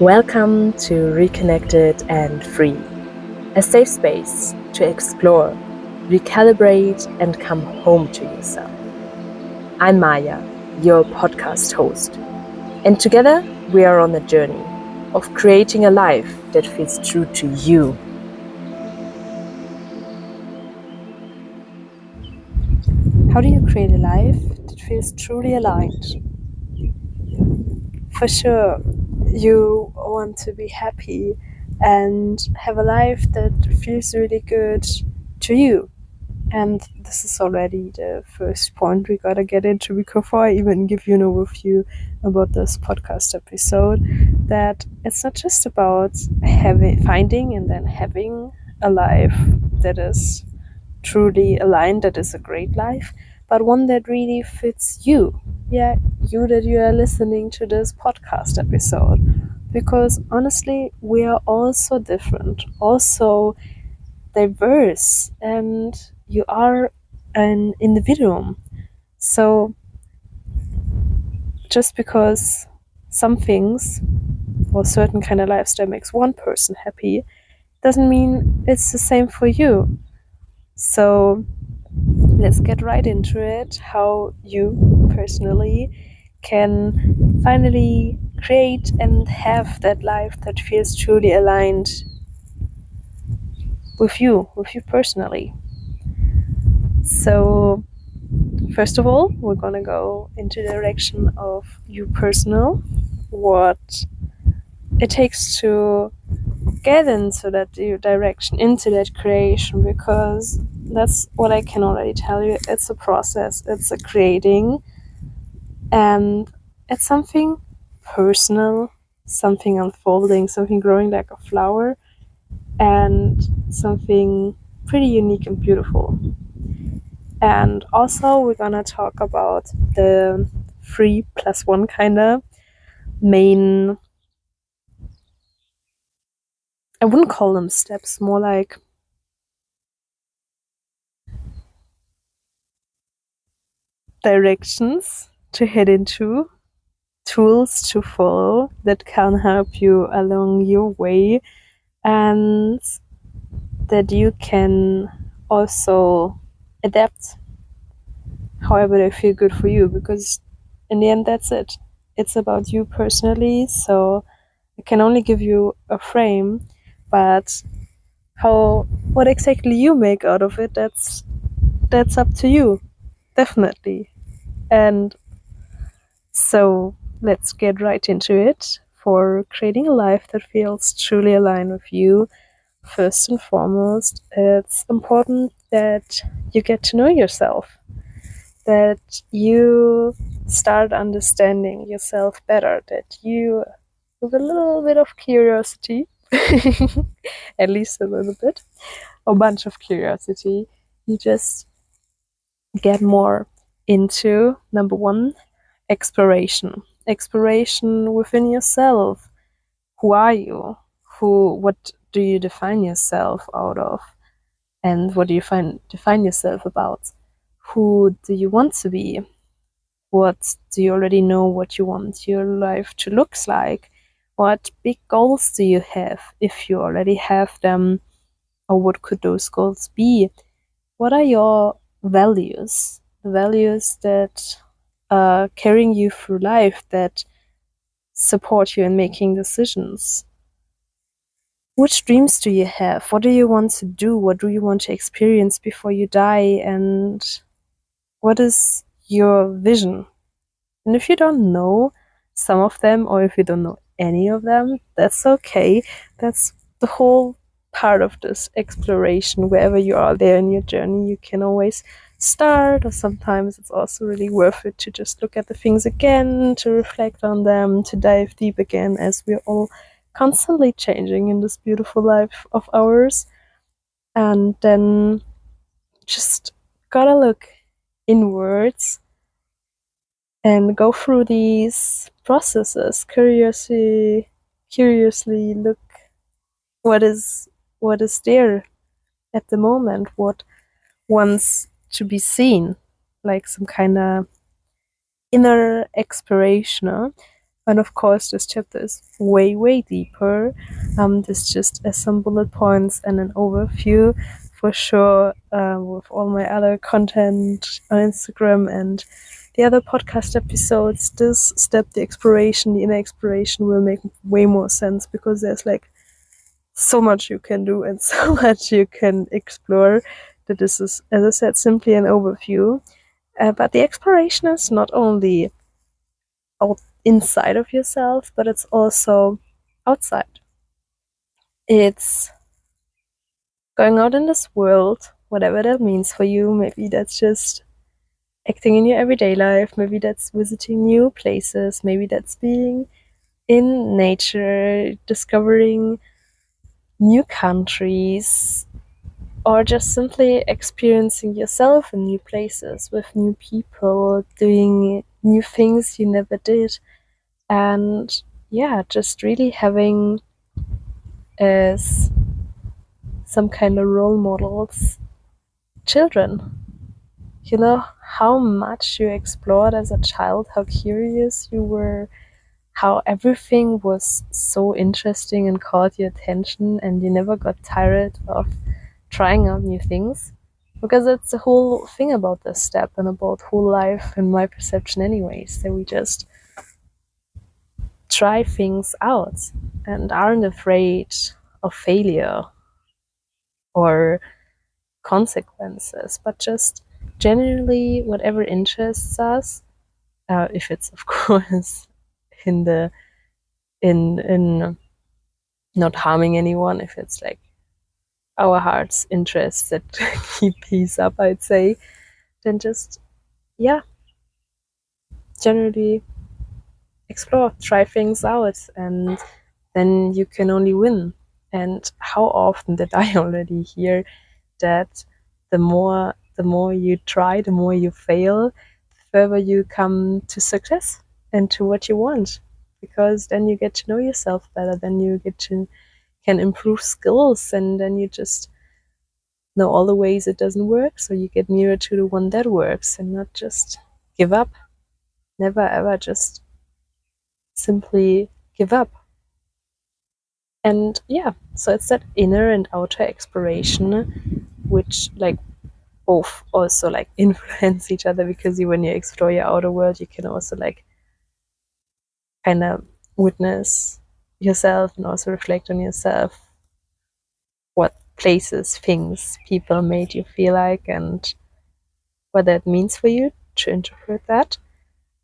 Welcome to Reconnected and Free, a safe space to explore, recalibrate, and come home to yourself. I'm Maya, your podcast host, and together we are on a journey of creating a life that feels true to you. How do you create a life that feels truly aligned? For sure, you want to be happy and have a life that feels really good to you. And this is already the first point we gotta get into before I even give you an overview about this podcast episode. That it's not just about finding and then having a life that is truly aligned, that is a great life, but one that really fits you. Yeah, you that you are listening to this podcast episode. Because honestly, we are all so different, also diverse, and you are an individual. So just because some things or certain kind of lifestyle makes one person happy doesn't mean it's the same for you. So let's get right into it, how you personally can finally create and have that life that feels truly aligned with you personally. So first of all, we're gonna go into the direction of you personal, what it takes to get into that direction, into that creation, because that's what I can already tell you. It's a process, it's a creating, and it's something personal, something unfolding, something growing like a flower, and something pretty unique and beautiful. And also, we're gonna talk about the 3+1 kind of main, I wouldn't call them steps, more like directions to head into, tools to follow that can help you along your way, and that you can also adapt however they feel good for you, because in the end, that's it. It's about you personally, so I can only give you a frame, but what exactly you make out of it, that's up to you, definitely. And so let's get right into it. For creating a life that feels truly aligned with you, first and foremost, it's important that you get to know yourself, that you start understanding yourself better, that you, with a little bit of curiosity, at least a little bit, a bunch of curiosity, you just get more into number one, exploration. Exploration within yourself. Who are you? What do you define yourself out of? And what do you define yourself about? Who do you want to be? What do you already know what you want your life to look like? What big goals do you have, if you already have them? Or what could those goals be? What are your values? The values that are carrying you through life, that support you in making decisions. Which dreams do you have? What do you want to do? What do you want to experience before you die? And what is your vision? And if you don't know some of them, or if you don't know any of them, that's okay. That's the whole part of this exploration. Wherever you are there in your journey, you can always start, or sometimes it's also really worth it to just look at the things again, to reflect on them, to dive deep again, as we're all constantly changing in this beautiful life of ours. And then just gotta look inwards and go through these processes curiously look what is there at the moment, what wants to be seen, like some kind of inner exploration. And of course, this chapter is way, way deeper. This just as some bullet points and an overview. For sure, with all my other content on Instagram and the other podcast episodes, this step, the exploration, the inner exploration, will make way more sense, because there's like so much you can do and so much you can explore, that this is, as I said, simply an overview. But the exploration is not only inside of yourself, but it's also outside. It's going out in this world, whatever that means for you. Maybe that's just acting in your everyday life. Maybe that's visiting new places. Maybe that's being in nature, discovering new countries, or just simply experiencing yourself in new places with new people, doing new things you never did. And yeah, just really having as some kind of role models children. You know, how much you explored as a child, how curious you were, how everything was so interesting and caught your attention, and you never got tired of trying out new things. Because it's the whole thing about this step and about whole life, in my perception anyways, that we just try things out and aren't afraid of failure or consequences, but just generally whatever interests us, if it's of course in the in not harming anyone, if it's like our heart's interests that keep peace up, I'd say, then just, yeah, generally explore, try things out, and then you can only win. And how often did I already hear that the more you try, the more you fail, the further you come to success and to what you want, because then you get to know yourself better, then you can improve skills, and then you just know all the ways it doesn't work, so you get nearer to the one that works, and not just give up. Never ever just simply give up. And yeah, so it's that inner and outer exploration, which like both also like influence each other, because when you explore your outer world, you can also like kind of witness yourself and also reflect on yourself, what places, things, people made you feel like, and what that means for you to interpret that.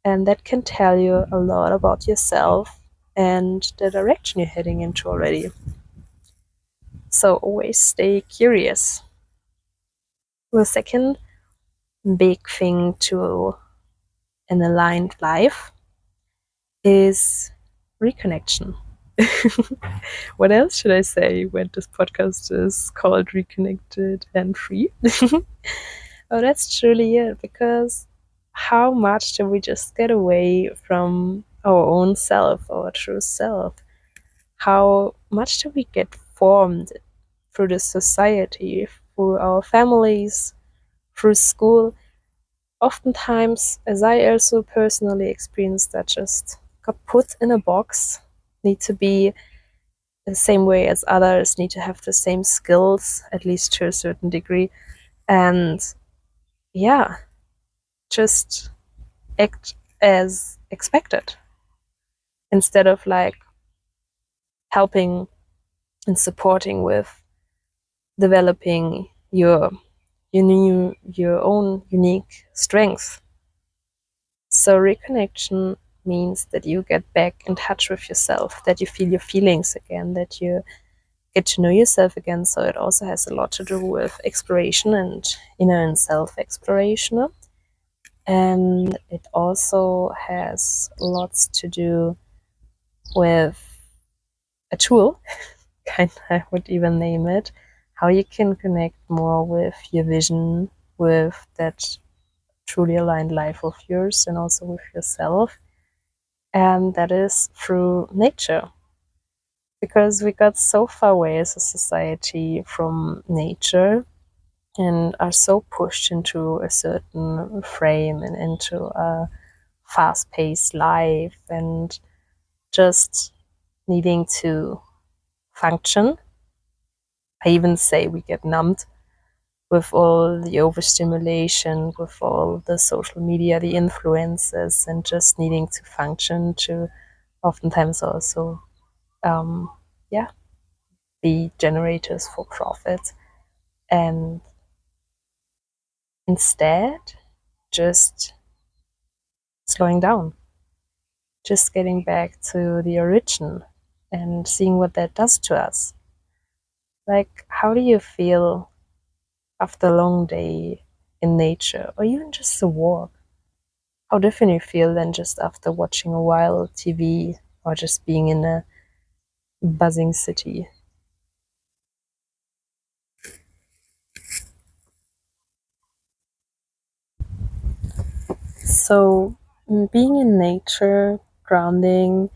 And that can tell you a lot about yourself and the direction you're heading into already. So always stay curious. The second big thing to an aligned life is reconnection. What else should I say when this podcast is called Reconnected and Free? Oh, that's truly it, because how much do we just get away from our own self, our true self? How much do we get formed through the society, through our families, through school? Oftentimes, as I also personally experienced, that just got put in a box, need to be the same way as others, need to have the same skills, at least to a certain degree. And yeah, just act as expected, instead of like helping and supporting with developing your own unique strengths. So reconnection means that you get back in touch with yourself, that you feel your feelings again, that you get to know yourself again. So it also has a lot to do with exploration and inner and self-exploration. And it also has lots to do with a tool, kind of, I would even name it, how you can connect more with your vision, with that truly aligned life of yours, and also with yourself. And that is through nature. Because we got so far away as a society from nature and are so pushed into a certain frame and into a fast-paced life, and just needing to function. I even say we get numbed with all the overstimulation, with all the social media, the influences, and just needing to function to oftentimes also, yeah, be generators for profit. And instead, just slowing down, just getting back to the origin and seeing what that does to us. Like, how do you feel after a long day in nature, or even just a walk? How different you feel than just after watching a while TV or just being in a buzzing city. So, being in nature, grounding,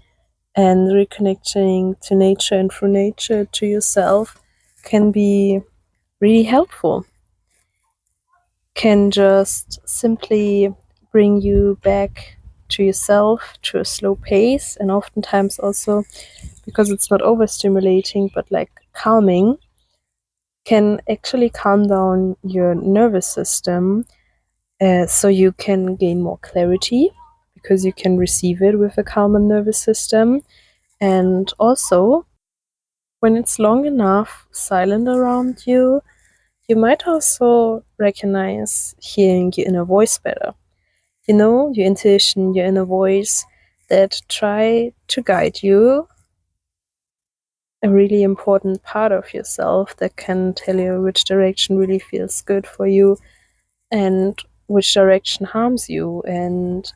and reconnecting to nature and through nature to yourself can be really helpful. Can just simply bring you back to yourself, to a slow pace, and oftentimes also because it's not overstimulating but like calming, can actually calm down your nervous system, so you can gain more clarity because you can receive it with a calmer nervous system. And also, when it's long enough silent around you, you might also recognize hearing your inner voice better. You know, your intuition, your inner voice that try to guide you, a really important part of yourself that can tell you which direction really feels good for you and which direction harms you. And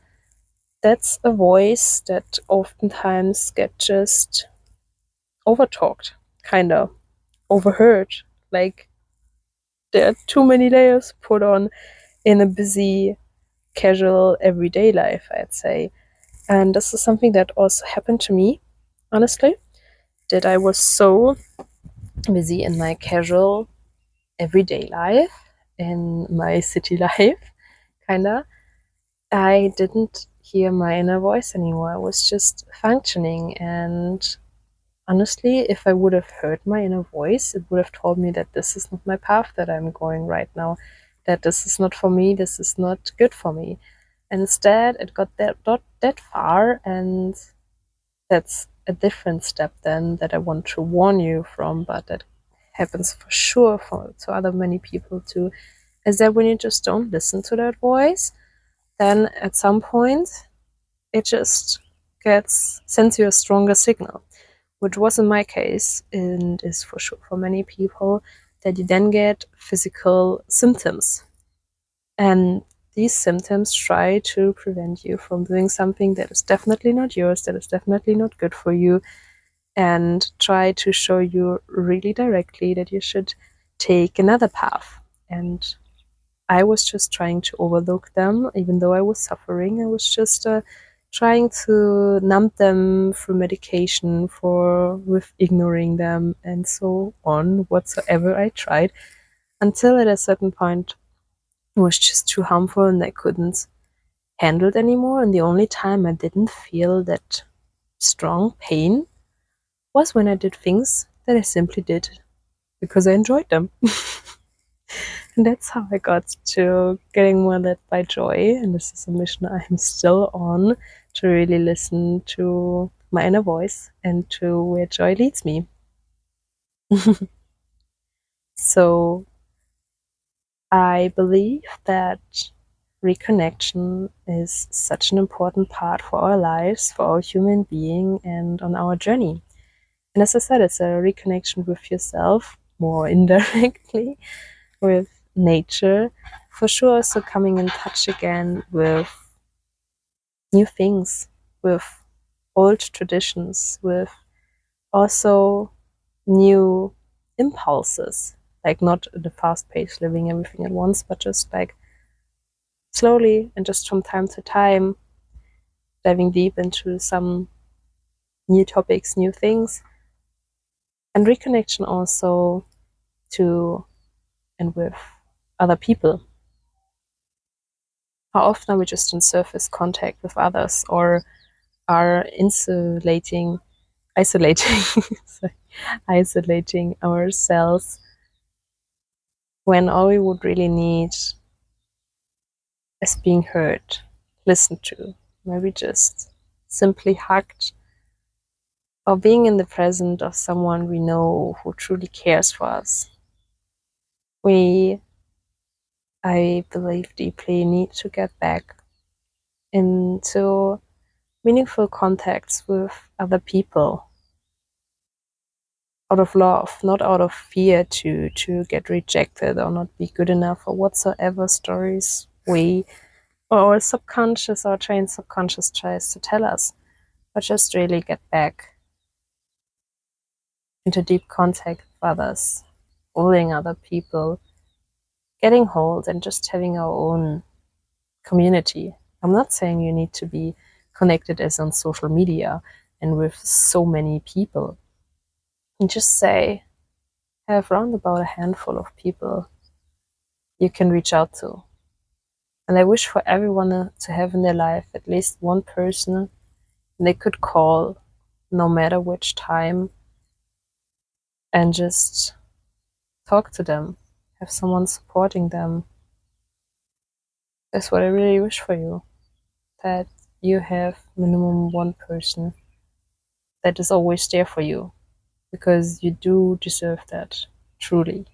that's a voice that oftentimes get just overtalked, kind of overheard. Like, there are too many layers put on in a busy, casual, everyday life, I'd say. And this is something that also happened to me, honestly, that I was so busy in my casual, everyday life, in my city life, kinda. I didn't hear my inner voice anymore. I was just functioning. And honestly, if I would have heard my inner voice, it would have told me that this is not my path that I'm going right now, that this is not for me, this is not good for me. And instead, it got that far, and that's a different step then that I want to warn you from, but that happens for sure to other many people too, is that when you just don't listen to that voice, then at some point it just sends you a stronger signal, which was in my case and is for sure for many people, that you then get physical symptoms. And these symptoms try to prevent you from doing something that is definitely not yours, that is definitely not good for you, and try to show you really directly that you should take another path. And I was just trying to overlook them, even though I was suffering. I was just trying to numb them through medication, for with ignoring them, and so on, whatsoever I tried, until at a certain point it was just too harmful and I couldn't handle it anymore. And the only time I didn't feel that strong pain was when I did things that I simply did because I enjoyed them. And that's how I got to getting more led by joy. And this is a mission I'm still on, to really listen to my inner voice and to where joy leads me. So I believe that reconnection is such an important part for our lives, for our human being, and on our journey. And as I said, it's a reconnection with yourself, more indirectly, with nature, for sure. So coming in touch again with new things, with old traditions, with also new impulses, like not the fast paced living everything at once, but just like slowly and just from time to time diving deep into some new topics, new things. And reconnection also to and with other people. How often are we just in surface contact with others, or are isolating sorry, isolating ourselves when all we would really need is being heard, listened to, maybe just simply hugged, or being in the presence of someone we know who truly cares for us. We, I believe, deeply need to get back into meaningful contacts with other people out of love, not out of fear to get rejected or not be good enough or whatsoever stories we or our subconscious or trained subconscious tries to tell us, but just really get back into deep contact with others, holding other people, getting hold and just having our own community. I'm not saying you need to be connected as on social media and with so many people. And just say, have round about a handful of people you can reach out to. And I wish for everyone to have in their life at least one person they could call no matter which time and just talk to them, have someone supporting them. That's what I really wish for you, that you have minimum one person that is always there for you, because you do deserve that, truly,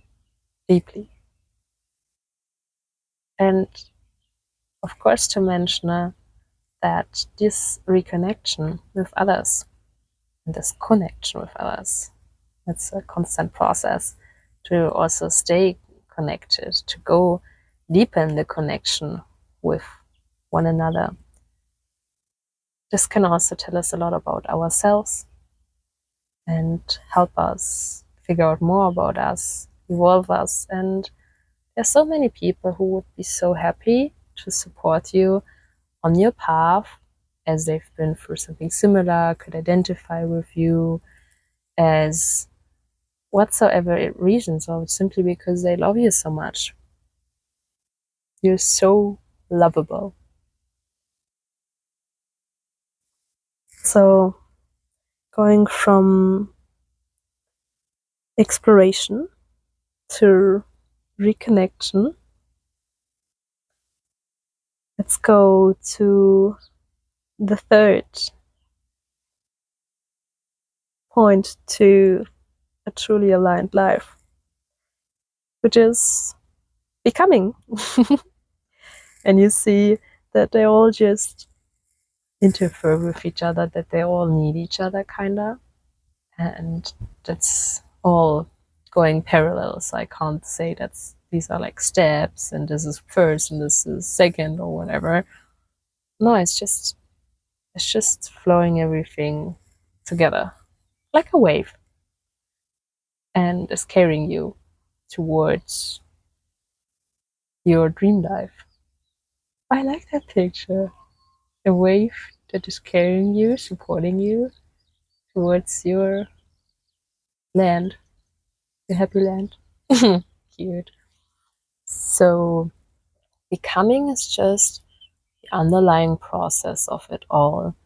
deeply. And of course, to mention that this reconnection with others and this connection with others, it's a constant process to also stay connected, to go deepen the connection with one another. This can also tell us a lot about ourselves and help us figure out more about us, evolve us. And there's so many people who would be so happy to support you on your path, as they've been through something similar, could identify with you as whatsoever reasons, or simply because they love you so much. You're so lovable. So, going from exploration to reconnection, let's go to the third point to a truly aligned life, which is becoming. And you see that they all just interfere with each other, that they all need each other, kinda. And that's all going parallel. So I can't say that's these are like steps and this is first and this is second or whatever. No, it's just flowing everything together like a wave and is carrying you towards your dream life. I like that picture. A wave that is carrying you, supporting you towards your land, your happy land. Cute. So becoming is just the underlying process of it all.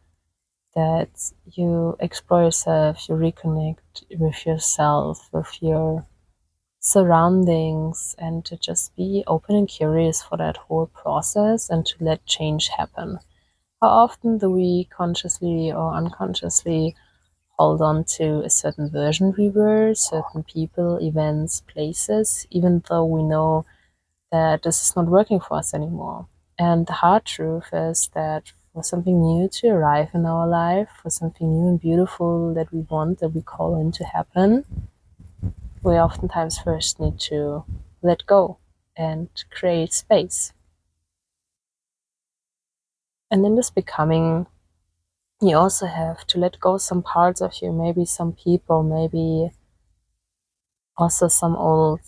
That you explore yourself, you reconnect with yourself, with your surroundings, and to just be open and curious for that whole process and to let change happen. How often do we consciously or unconsciously hold on to a certain version we were, certain people, events, places, even though we know that this is not working for us anymore? And the hard truth is that for something new to arrive in our life, for something new and beautiful that we want, that we call in to happen, we oftentimes first need to let go and create space. And in this becoming, you also have to let go some parts of you, maybe some people, maybe also some old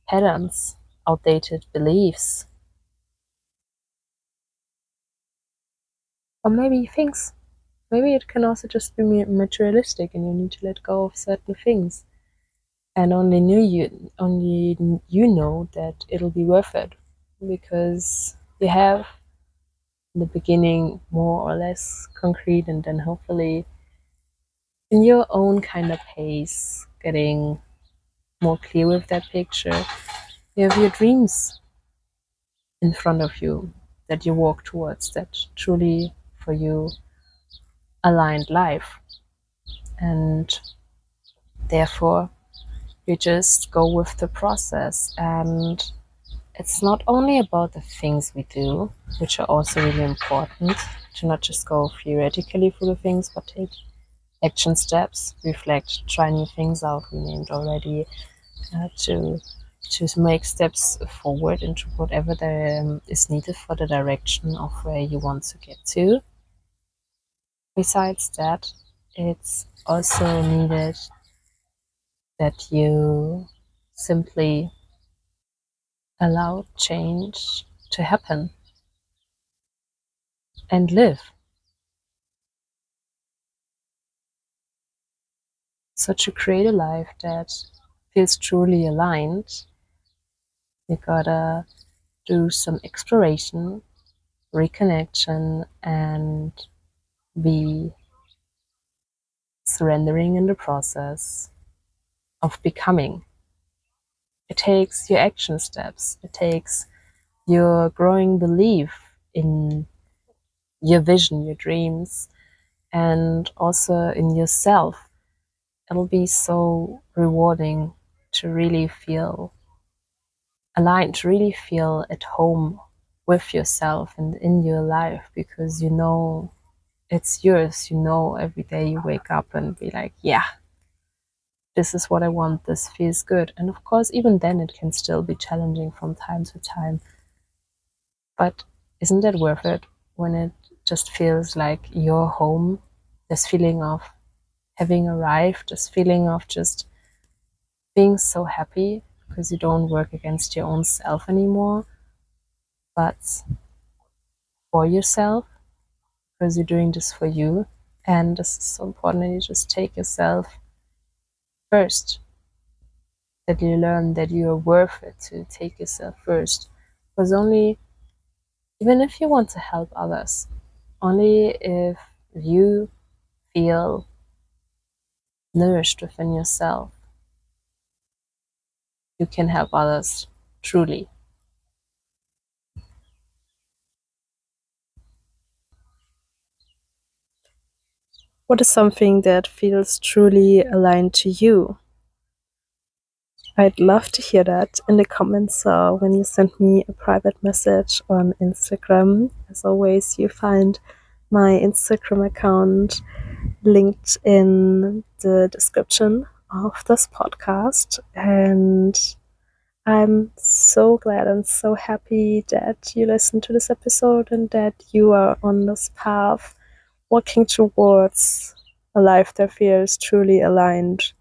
patterns, outdated beliefs, or maybe things. Maybe it can also just be materialistic and you need to let go of certain things. And only you know that it'll be worth it, because you have in the beginning more or less concrete, and then hopefully in your own kind of pace, getting more clear with that picture. You have your dreams in front of you that you walk towards, that truly for you aligned life. And therefore, you just go with the process. And it's not only about the things we do, which are also really important, to not just go theoretically through the things, but take action steps, reflect, try new things out, we named already, to make steps forward into whatever there is needed for the direction of where you want to get to. Besides that, it's also needed that you simply allow change to happen and live. So to create a life that feels truly aligned, you gotta do some exploration, reconnection, and be surrendering in the process of becoming. It takes your action steps. It takes your growing belief in your vision, your dreams, and also in yourself. It'll be so rewarding to really feel aligned, to really feel at home with yourself and in your life, because you know it's yours. You know, every day you wake up and be like, yeah, this is what I want, this feels good. And of course, even then it can still be challenging from time to time. But isn't that worth it when it just feels like your home? This feeling of having arrived, this feeling of just being so happy because you don't work against your own self anymore, but for yourself, because you're doing this for you. And this is so important that you just take yourself first, that you learn that you are worth it to take yourself first. Because only, even if you want to help others, only if you feel nourished within yourself, you can help others truly. What is something that feels truly aligned to you? I'd love to hear that in the comments when you send me a private message on Instagram. As always, you find my Instagram account linked in the description of this podcast. And I'm so glad and so happy that you listened to this episode and that you are on this path walking towards a life that feels truly aligned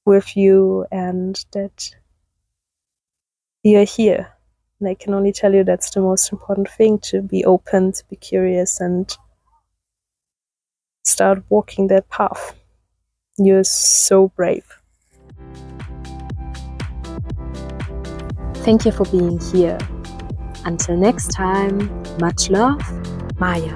with you, and that you're here. And I can only tell you that's the most important thing, to be open, to be curious, and start walking that path. You're so brave. Thank you for being here. Until next time, much love, Maya.